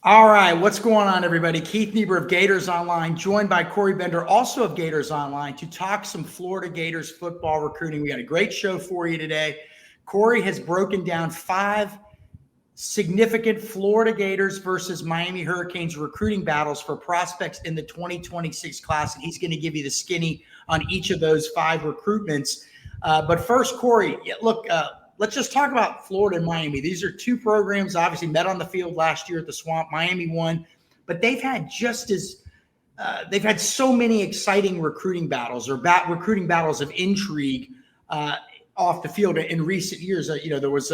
All right, what's going on, everybody? Keith Niebuhr of Gators Online, joined by Corey Bender, also of Gators Online, to talk some Florida Gators football recruiting. We got a great show for you today. Corey has broken down 5 significant Florida Gators versus Miami Hurricanes recruiting battles for prospects in the 2026 class, and he's going to give you the skinny on each of those 5 recruitments. But first, Corey, look, let's just talk about Florida and Miami. These are 2 programs obviously met on the field last year at the Swamp. Miami won, but they've had they've had so many exciting recruiting battles or recruiting battles of intrigue off the field in recent years. There was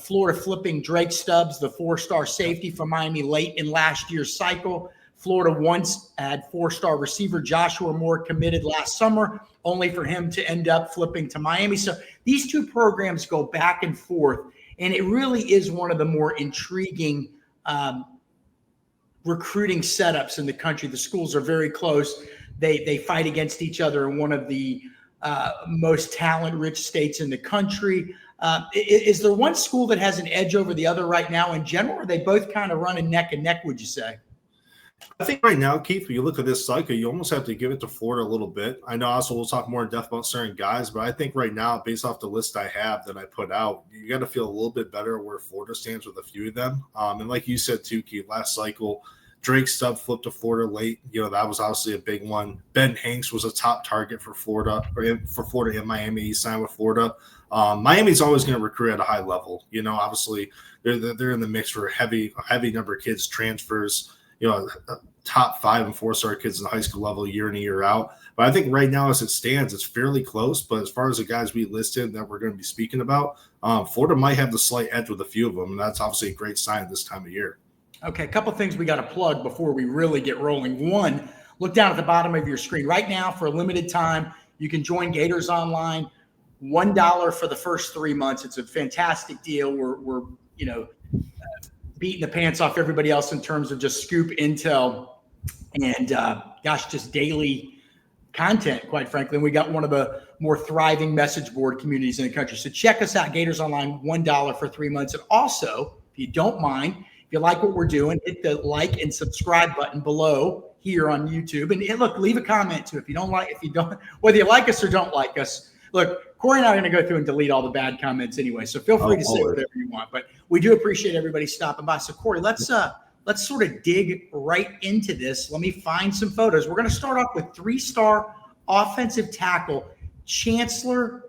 Florida flipping Drake Stubbs, the 4-star safety from Miami, late in last year's cycle. Florida once had 4-star receiver Joshua Moore committed last summer, only for him to end up flipping to Miami. So these 2 programs go back and forth, and it really is one of the more intriguing recruiting setups in the country. The schools are very close. They fight against each other in one of the most talent-rich states in the country. Is there one school that has an edge over the other right now in general, or are they both kind of running neck and neck, would you say? I think right now, Keith, when you look at this cycle, you almost have to give it to Florida a little bit. I know also we'll talk more in depth about certain guys, but I think right now, based off the list I have that I put out, you got to feel a little bit better where Florida stands with a few of them. And like you said too, Keith, last cycle, Drake Stubbs flipped to Florida late. That was obviously a big one. Ben Hanks was a top target for Florida, for Florida and Miami. He signed with Florida. Miami's always going to recruit at a high level. Obviously they're in the mix for a heavy number of kids transfers. Top 5 and 4-star kids in the high school level year in and year out. But I think right now, as it stands, it's fairly close. But as far as the guys we listed that we're going to be speaking about, Florida might have the slight edge with a few of them, and that's obviously a great sign this time of year. Okay, a couple of things we got to plug before we really get rolling. One, look down at the bottom of your screen. Right now, for a limited time, you can join Gators Online. $1 for the first 3 months. It's a fantastic deal. We're beating the pants off everybody else in terms of just scoop intel and just daily content, quite frankly. And we got one of the more thriving message board communities in the country. So check us out, Gators Online, $1 for 3 months. And also, if you don't mind, if you like what we're doing, hit the like and subscribe button below here on YouTube. And look, leave a comment too. Whether you like us or don't like us. Look, Corey and I are going to go through and delete all the bad comments anyway. So feel free to say whatever you want. But we do appreciate everybody stopping by. So Corey, let's sort of dig right into this. Let me find some photos. We're going to start off with 3-star offensive tackle Chancellor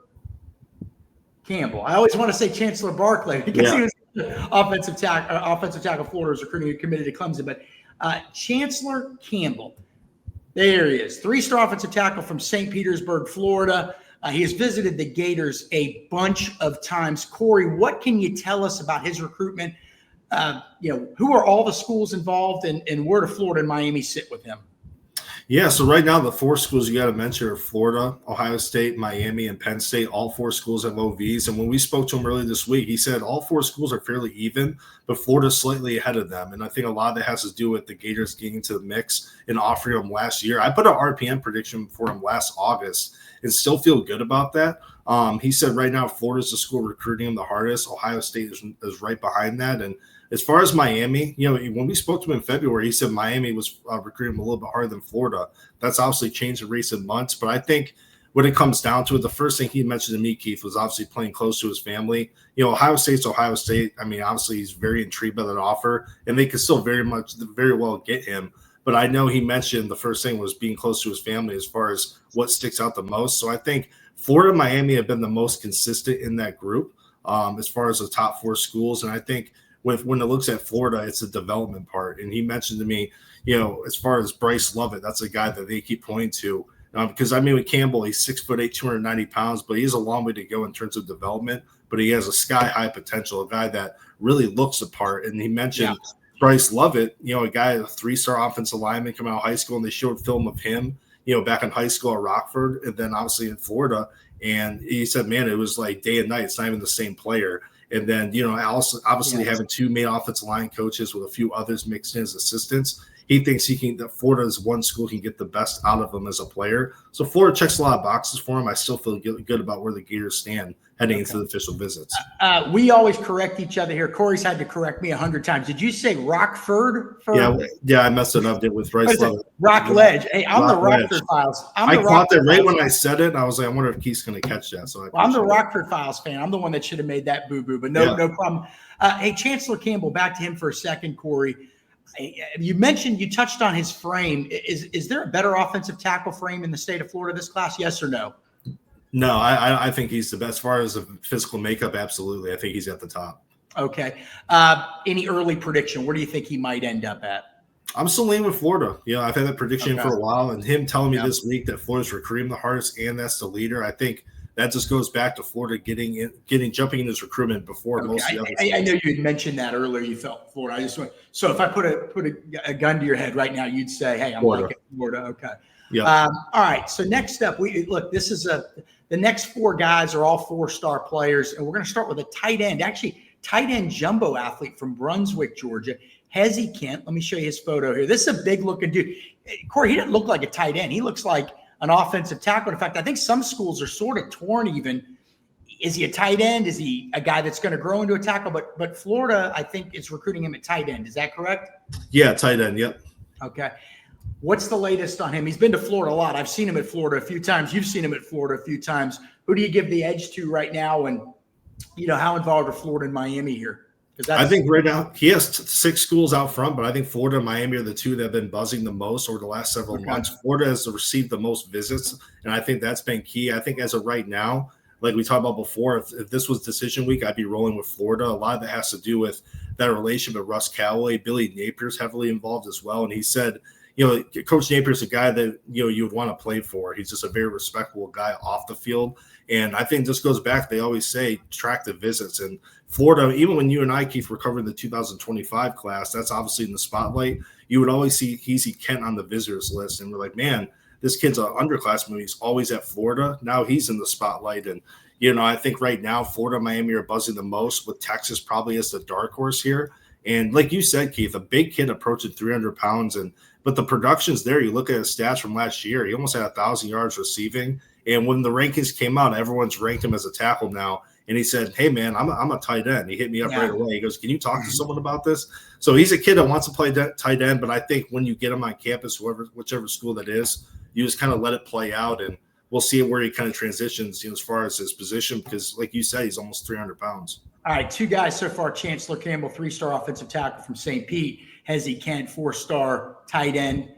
Campbell. I always want to say Chancellor Barkley because he was offensive tackle. Florida was recruiting, committed to Clemson, but Chancellor Campbell. There he is, 3-star offensive tackle from St. Petersburg, Florida. He has visited the Gators a bunch of times. Corey, what can you tell us about his recruitment? Who are all the schools involved, and where do Florida and Miami sit with him? Yeah, so right now the 4 schools you got to mention are Florida, Ohio State, Miami, and Penn State. All 4 schools have OVs. And when we spoke to him earlier this week, he said all 4 schools are fairly even, but Florida's slightly ahead of them. And I think a lot of that has to do with the Gators getting to the mix and offering him last year. I put an RPM prediction for him last August and still feel good about that. He said right now Florida's the school recruiting him the hardest. Ohio State is right behind that. And as far as Miami, when we spoke to him in February, he said Miami was recruiting him a little bit harder than Florida. That's obviously changed in recent months. But I think when it comes down to it, the first thing he mentioned to me, Keith, was obviously playing close to his family. Ohio State's Ohio State. I mean, obviously he's very intrigued by that offer, and they could still very well get him. But I know he mentioned the first thing was being close to his family as far as what sticks out the most. So I think Florida and Miami have been the most consistent in that group as far as the top 4 schools. And I think when it looks at Florida, it's the development part. And he mentioned to me, as far as Bryce Lovett, that's a guy that they keep pointing to. Because, with Campbell, he's 6'8", 290 pounds, but he has a long way to go in terms of development. But he has a sky-high potential, a guy that really looks the part. And he mentioned Bryce Lovett, a guy, a 3-star offensive lineman coming out of high school, and they showed film of him, back in high school at Rockford and then obviously in Florida. And he said, man, it was like day and night. It's not even the same player. And then, obviously having 2 main offensive line coaches with a few others mixed in as assistants. he thinks that Florida is one school can get the best out of him as a player. So Florida checks a lot of boxes for him. I still feel good about where the Gators stand heading into the official visits. We always correct each other here. Corey's had to correct me 100 times. Did you say Rockford? Yeah, I messed it up with Rice Level. Rockledge. Hey, I'm the Rockford Files. I caught that right when I said it. I was like, I wonder if Keith's going to catch that. So I'm the Rockford Files fan. I'm the one that should have made that boo-boo, but no problem. Hey, Chancellor Campbell, back to him for a second, Corey. You touched on his frame. Is there a better offensive tackle frame in the state of Florida this class? Yes or no? No, I think he's the best. As far as a physical makeup, absolutely. I think he's at the top. Okay. Any early prediction? Where do you think he might end up at? I'm still leaning with Florida. I've had that prediction for a while, and him telling me this week that Florida's recruiting the hardest and that's the leader. I think that just goes back to Florida jumping in his recruitment before most of the others. I know you had mentioned that earlier. You felt Florida. So if I put a gun to your head right now, you'd say, "Hey, I'm liking Florida." Okay. Yeah. All right. So next up, this is the next four guys are all 4-star players, and we're going to start with a tight end. Actually, tight end jumbo athlete from Brunswick, Georgia, Hezi Kent. Let me show you his photo here. This is a big-looking dude. Corey, he doesn't look like a tight end. He looks like an offensive tackle. In fact, I think some schools are sort of torn even. Is he a tight end? Is he a guy that's going to grow into a tackle? But Florida, I think, is recruiting him at tight end. Is that correct? Yeah, tight end. Yep. Okay. What's the latest on him? He's been to Florida a lot. I've seen him at Florida a few times. You've seen him at Florida a few times. Who do you give the edge to right now? And, how involved are Florida and Miami here? I think right now he has 6 schools out front, but I think Florida and Miami are the two that have been buzzing the most over the last several months. Florida has received the most visits, and I think that's been key. I think as of right now, like we talked about before, if this was decision week, I'd be rolling with Florida. A lot of that has to do with that relationship with Russ Callaway. Billy Napier's heavily involved as well, and he said – Coach Napier's a guy that, you would want to play for. He's just a very respectable guy off the field. And I think this goes back, they always say, track the visits. And Florida, even when you and I, Keith, were covering the 2025 class, that's obviously in the spotlight. You would always see Hezi Kent on the visitors list. And we're like, man, this kid's an underclassman. He's always at Florida. Now he's in the spotlight. And, I think right now Florida and Miami are buzzing the most, with Texas probably as the dark horse here. And like you said, Keith, a big kid approaching 300 pounds. But the production's there. You look at his stats from last year, he almost had 1,000 yards receiving. And when the rankings came out, everyone's ranked him as a tackle now. And he said, hey, man, I'm a tight end. He hit me up right away. He goes, can you talk to someone about this? So he's a kid that wants to play tight end. But I think when you get him on campus, whichever school that is, you just kind of let it play out. And we'll see where he kind of transitions as far as his position. Because like you said, he's almost 300 pounds. All right, 2 guys so far. Chancellor Campbell, 3-star offensive tackle from St. Pete. Hezi Kent, 4-star tight end.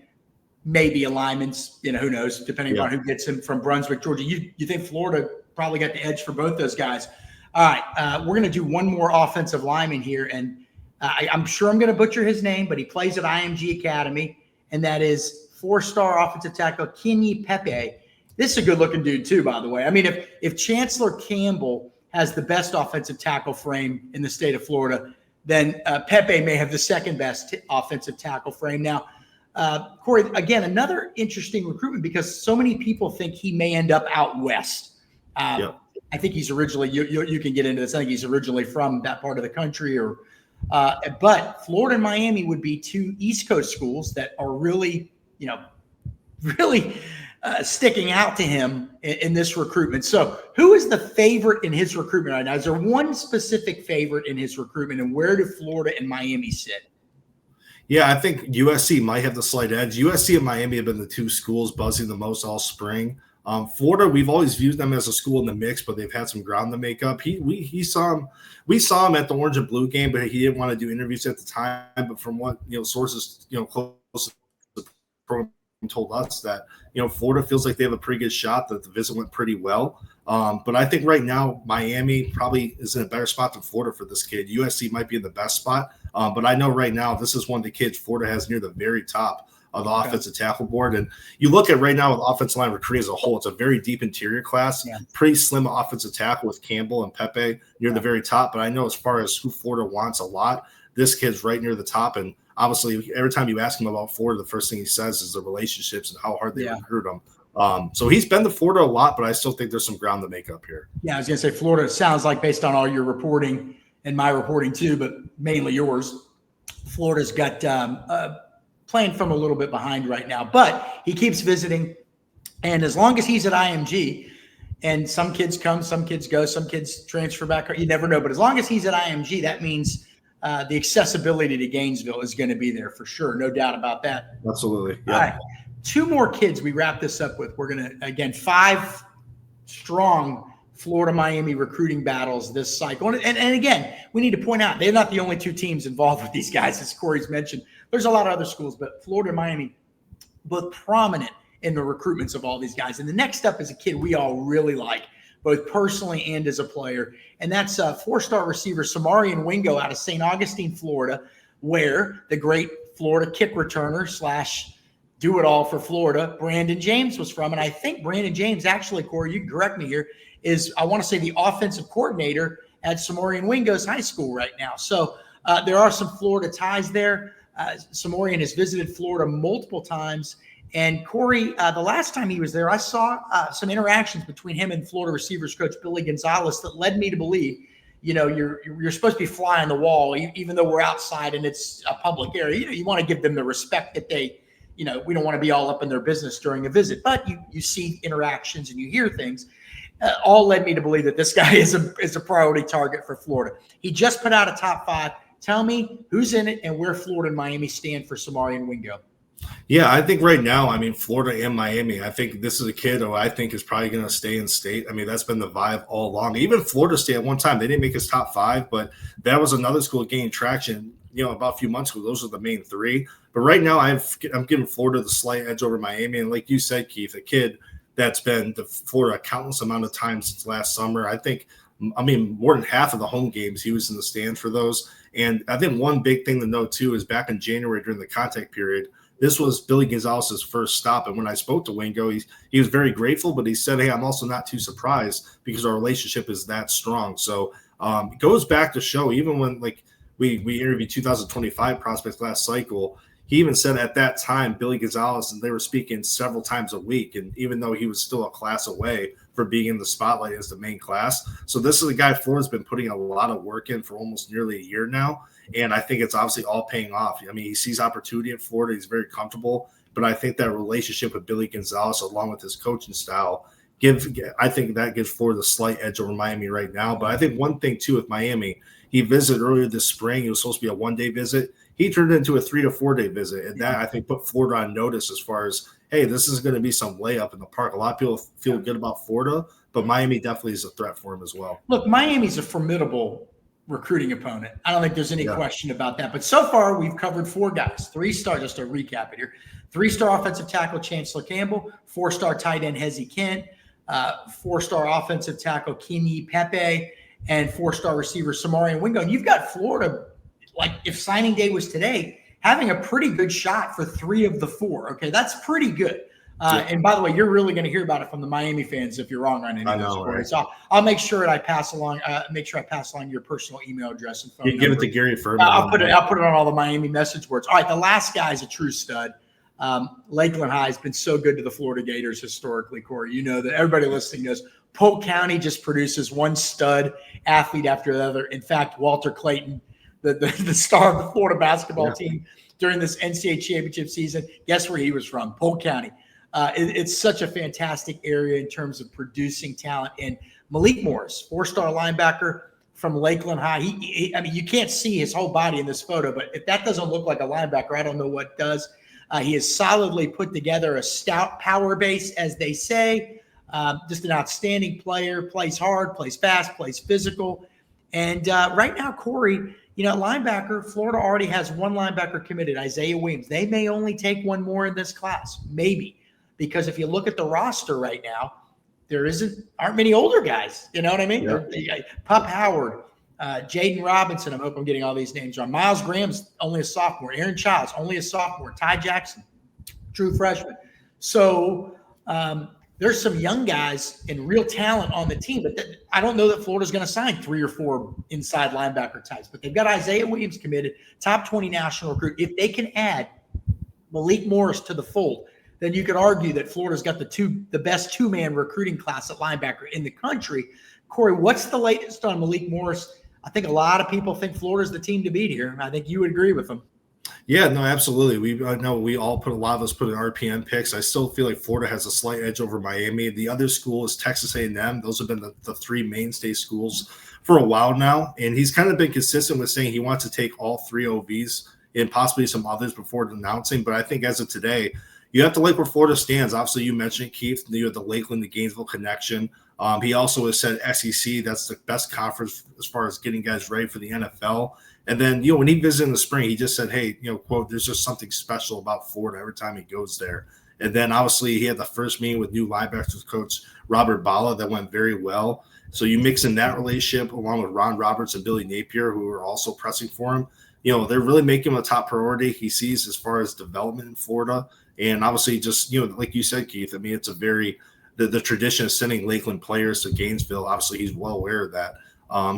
Maybe a lineman, who knows, depending on who gets him, from Brunswick, Georgia. You think Florida probably got the edge for both those guys. All right, we're going to do one more offensive lineman here, and I'm sure I'm going to butcher his name, but he plays at IMG Academy, and that is 4-star offensive tackle Kenny Pepe. This is a good-looking dude too, by the way. I mean, if Chancellor Campbell has the best offensive tackle frame in the state of Florida, then Pepe may have the second best offensive tackle frame. Now, Corey, again, another interesting recruitment because so many people think he may end up out west. I think he's originally, you can get into this, I think he's originally from that part of the country, but Florida and Miami would be 2 East Coast schools that are really, sticking out to him in this recruitment. So who is the favorite in his recruitment right now? Is there one specific favorite in his recruitment, and where do Florida and Miami sit? Yeah, I think USC might have the slight edge. USC and Miami have been the 2 schools buzzing the most all spring. Florida, we've always viewed them as a school in the mix, but they've had some ground to make up. We saw him at the Orange and Blue game, but he didn't want to do interviews at the time. But from what sources close to the program told us, that Florida feels like they have a pretty good shot, that the visit went pretty well. But I think right now Miami probably is in a better spot than Florida for this kid. USC might be in the best spot, but I know right now this is one of the kids Florida has near the very top of the offensive tackle board. And you look at right now with offensive line recruiting as a whole, it's a very deep interior class, pretty slim offensive tackle with Campbell and Pepe near the very top. But I know as far as who Florida wants a lot, this kid's right near the top. And obviously every time you ask him about Florida, the first thing he says is the relationships and how hard they recruit him. So he's been to Florida a lot, but I still think there's some ground to make up here. Yeah, I was going to say Florida sounds like, based on all your reporting and my reporting too, but mainly yours, Florida's got playing from a little bit behind right now, but he keeps visiting. And as long as he's at IMG, and some kids come, some kids go, some kids transfer back, you never know. But as long as he's at IMG, that means the accessibility to Gainesville is going to be there for sure. No doubt about that. Absolutely. Yeah. All right. 2 more kids we wrap this up with. We're going to, again, 5 strong Florida-Miami recruiting battles this cycle. And again, we need to point out, they're not the only 2 teams involved with these guys, as Corey's mentioned. There's a lot of other schools, but Florida and Miami, both prominent in the recruitments of all these guys. And the next up is a kid we all really like, both personally and as a player. And that's 4-star receiver Samarian Wingo out of St. Augustine, Florida, where the great Florida kick returner / do-it-all for Florida, Brandon James was from. And I think Brandon James, actually, Corey, you can correct me here, is, I want to say, the offensive coordinator at Samarian Wingo's high school right now. So there are some Florida ties there. Samarian has visited Florida multiple times. And Corey, the last time he was there, I saw some interactions between him and Florida receivers coach Billy Gonzalez that led me to believe, you're supposed to be fly on the wall, even though we're outside and it's a public area. You want to give them the respect that they, we don't want to be all up in their business during a visit. But you see interactions and you hear things. All led me to believe that this guy is a priority target for Florida. He just put out a top 5. Tell me who's in it and where Florida and Miami stand for Samarian Wingo. Yeah, I think right now, Florida and Miami, I think this is a kid who I think is probably going to stay in state. That's been the vibe all along. Even Florida State at one time, they didn't make his top 5, but that was another school gaining traction, about a few months ago. Those are the main 3. But right now, I'm giving Florida the slight edge over Miami. And like you said, Keith, a kid that's been to Florida a countless amount of times since last summer. I think, more than half of the home games, he was in the stand for those. And I think one big thing to note, too, is back in January during the contact period, this was Billy Gonzalez's first stop. And when I spoke to Wingo, he was very grateful, but he said, hey, I'm also not too surprised because our relationship is that strong. So it goes back to show, even when we interviewed 2025 prospects last cycle, he even said at that time, Billy Gonzalez, and they were speaking several times a week. And even though he was still a class away for being in the spotlight as the main class. So this is a guy Florida's been putting a lot of work in for almost nearly a year now. And I think it's obviously all paying off. He sees opportunity in Florida. He's very comfortable. But I think that relationship with Billy Gonzalez, along with his coaching style, I think that gives Florida the slight edge over Miami right now. But I think one thing, too, with Miami, he visited earlier this spring. It was supposed to be a 1-day visit. He turned it into a 3 to 4 day visit. And that, I think, put Florida on notice as far as, hey, this is going to be some layup in the park. A lot of people feel good about Florida, but Miami definitely is a threat for him as well. Look, Miami's a formidable recruiting opponent. I don't think there's any question about that. But so far, we've covered 4 guys. 3-star, just to recap it here, 3-star offensive tackle Chancellor Campbell, 4-star tight end Hezi Kent, 4-star offensive tackle Pepe, and 4-star receiver Samarian Wingo. And you've got Florida, if signing day was today, having a pretty good shot for 3 of the 4. Okay, that's pretty good. And by the way, you're really going to hear about it from the Miami fans if you're wrong on any of those stories. So I'll make sure that I pass along your personal email address and phone number. Give it to Gary Furman. I'll put it on all the Miami message boards. All right, the last guy is a true stud. Lakeland High has been so good to the Florida Gators historically, Corey. You know that everybody listening knows Polk County just produces one stud athlete after the other. In fact, Walter Clayton, the star of the Florida basketball team during this NCAA championship season, guess where he was from? Polk County. It's such a fantastic area in terms of producing talent. And Malik Morris, 4-star linebacker from Lakeland High. You can't see his whole body in this photo, but if that doesn't look like a linebacker, I don't know what does. He has solidly put together a stout power base, as they say. Just an outstanding player, plays hard, plays fast, plays physical. And right now, Corey, linebacker, Florida already has 1 linebacker committed, Isaiah Williams. They may only take 1 more in this class, maybe. Because if you look at the roster right now, aren't many older guys. You know what I mean? Yeah. Pup Howard, Jaden Robinson. I hope I'm getting all these names wrong. Miles Graham's only a sophomore. Aaron Childs, only a sophomore. Ty Jackson, true freshman. So there's some young guys and real talent on the team. But I don't know that Florida's going to sign 3 or 4 inside linebacker types. But they've got Isaiah Williams committed, top 20 national recruit. If they can add Malik Morris to the fold, then you could argue that Florida's got the best 2-man recruiting class at linebacker in the country. Corey, what's the latest on Malik Morris? I think a lot of people think Florida's the team to beat here. I think you would agree with them. Yeah, no, absolutely. I know a lot of us put in RPM picks. I still feel like Florida has a slight edge over Miami. The other school is Texas A&M. Those have been the three mainstay schools for a while now. And he's kind of been consistent with saying he wants to take all three OVs and possibly some others before announcing. But I think as of today, you have to like where Florida stands. Obviously, you mentioned, Keith, you have the Lakeland to Gainesville connection. He also has said SEC, that's the best conference as far as getting guys ready for the NFL. And then, when he visited in the spring, he just said, hey, quote, there's just something special about Florida every time he goes there. And then obviously he had the first meeting with new linebackers coach Robert Bala that went very well. So you mix in that relationship along with Ron Roberts and Billy Napier, who are also pressing for him. They're really making him a top priority he sees as far as development in Florida. And obviously just, like you said, Keith, I mean, it's a very the tradition of sending Lakeland players to Gainesville. Obviously, he's well aware of that.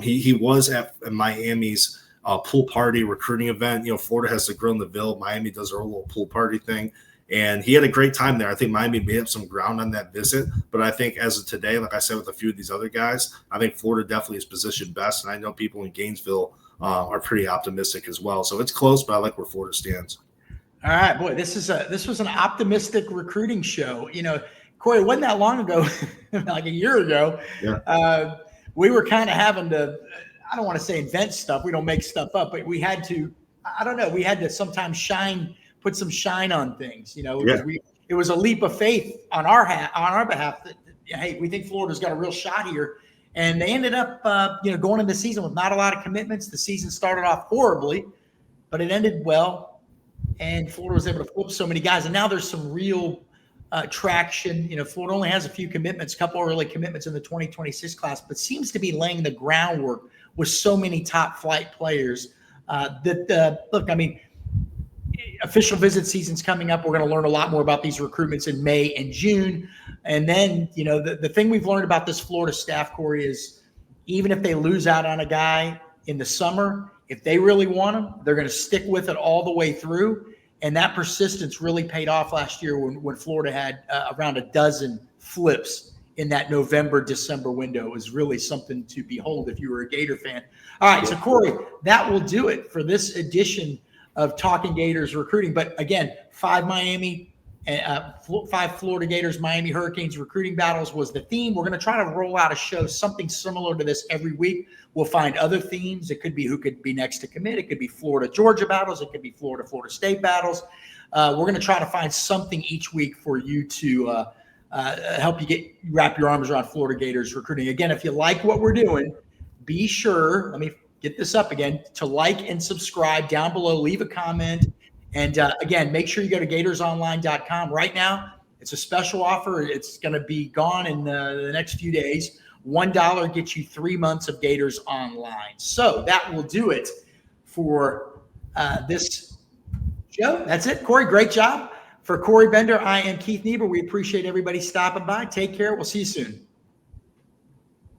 He was at Miami's pool party recruiting event. Florida has the Grill in the Ville. Miami does their own little pool party thing. And he had a great time there. I think Miami made up some ground on that visit. But I think as of today, like I said with a few of these other guys, I think Florida definitely is positioned best. And I know people in Gainesville are pretty optimistic as well. So it's close, but I like where Florida stands. All right, boy, this was an optimistic recruiting show. Corey, it wasn't that long ago, like a year ago, Yeah. We were kind of having to, I don't want to say invent stuff. We don't make stuff up, but we had to, I don't know, we had to sometimes put some shine on things, it was a leap of faith on our behalf that, hey, we think Florida's got a real shot here. And they ended up, going into the season with not a lot of commitments. The season started off horribly, but it ended well. And Florida was able to flip so many guys. And now there's some real traction. Florida only has a few commitments, a couple early commitments in the 2026 class, but seems to be laying the groundwork with so many top flight players look, I mean, official visit season's coming up. We're going to learn a lot more about these recruitments in May and June. And then, the thing we've learned about this Florida staff, Corey, is even if they lose out on a guy in the summer, if they really want him, they're going to stick with it all the way through. And that persistence really paid off last year when Florida had around a dozen flips in that November-December window. It was really something to behold if you were a Gator fan. All right, so Corey, that will do it for this edition of Talking Gators Recruiting. But again, 5 Florida Gators-Miami Hurricanes recruiting battles was the theme. We're going to try to roll out a show, something similar to this every week. We'll find other themes. It could be who could be next to commit. It could be Florida-Georgia battles. It could be Florida-Florida State battles. We're going to try to find something each week for you to help you wrap your arms around Florida Gators recruiting. Again, if you like what we're doing, be sure, let me get this up again, to like and subscribe down below. Leave a comment. And again, make sure you go to gatorsonline.com right now. It's a special offer. It's going to be gone in the next few days. $1 gets you 3 months of Gators Online. So that will do it for this show. That's it. Corey, great job. For Corey Bender, I am Keith Niebuhr. We appreciate everybody stopping by. Take care. We'll see you soon.